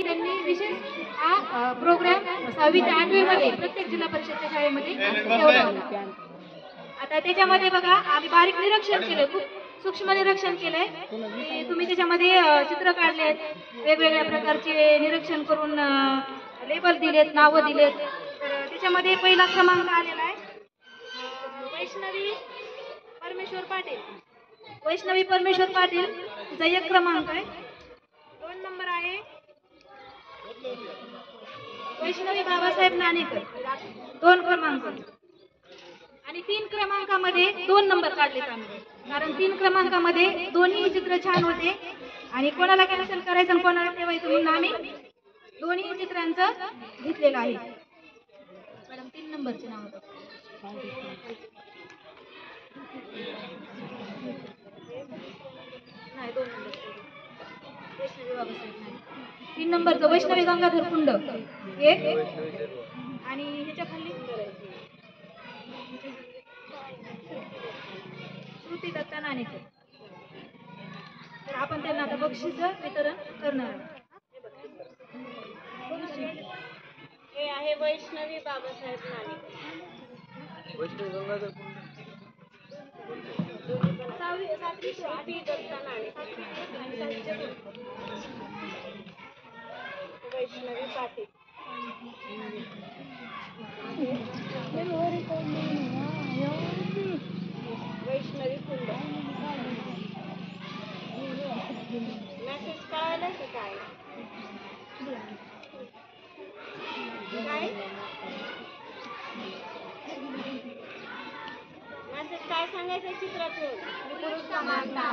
त्यांनी विशेष हा प्रोग्राम 6वी ते 8वी मध्ये प्रत्येक जिल्हा परिषदच्या शाळेमध्ये ठेवला होता. आता त्याच्यामध्ये बघा आम्ही बारीक निरीक्षण केलं, खूप सूक्ष्म निरीक्षण केलंय की तुम्ही त्याच्यामध्ये चित्र काढलेत, वेगवेगळ्या प्रकारचे निरीक्षण करून लेबल दिलेत, नावं दिलेत. तर त्याच्यामध्ये पहिला क्रमांक आलेला आहे वैष्णवी परमेश्वर पाटील. वैष्णवी परमेश्वर पाटील तिचा 1 क्रमांक आहे. 2 नंबर आहे वैष्णवी बाबासाहेब नाणेकर 2 क्रमांक. आणि 3 क्रमांकामध्ये 2 नंबर काढलेत आम्ही, कारण 3 क्रमांकामध्ये दोन्ही चित्र छान होते आणि कोणाला कॅन्सल करायचं आणि कोणाला ठेवायचं म्हणून आम्ही दोन्ही चित्रांचं घेतलेलं आहे. मॅडम 3 नंबरचे नाव होतं. नाही 2 नंबर वैष्णवी बाबासाहेब नाही. 3 नंबरचं वैष्णवी गंगाधर कुंड 1 आणि ह्याच्या खाली श्रुती दत्ता नाणेकर. तर आपण त्यांना आता बक्षीस वितरण करणार आहोत. हे आहे वैष्णवी बाबासाहेब नाणेकर. श्रुती दत्ता नाणेकर. वैष्णवी पाटील. वैष्णवी कुंड. मेसेज कळालं की काय? मेसेज काय सांगायचं चित्रातून? पुरुष समानता.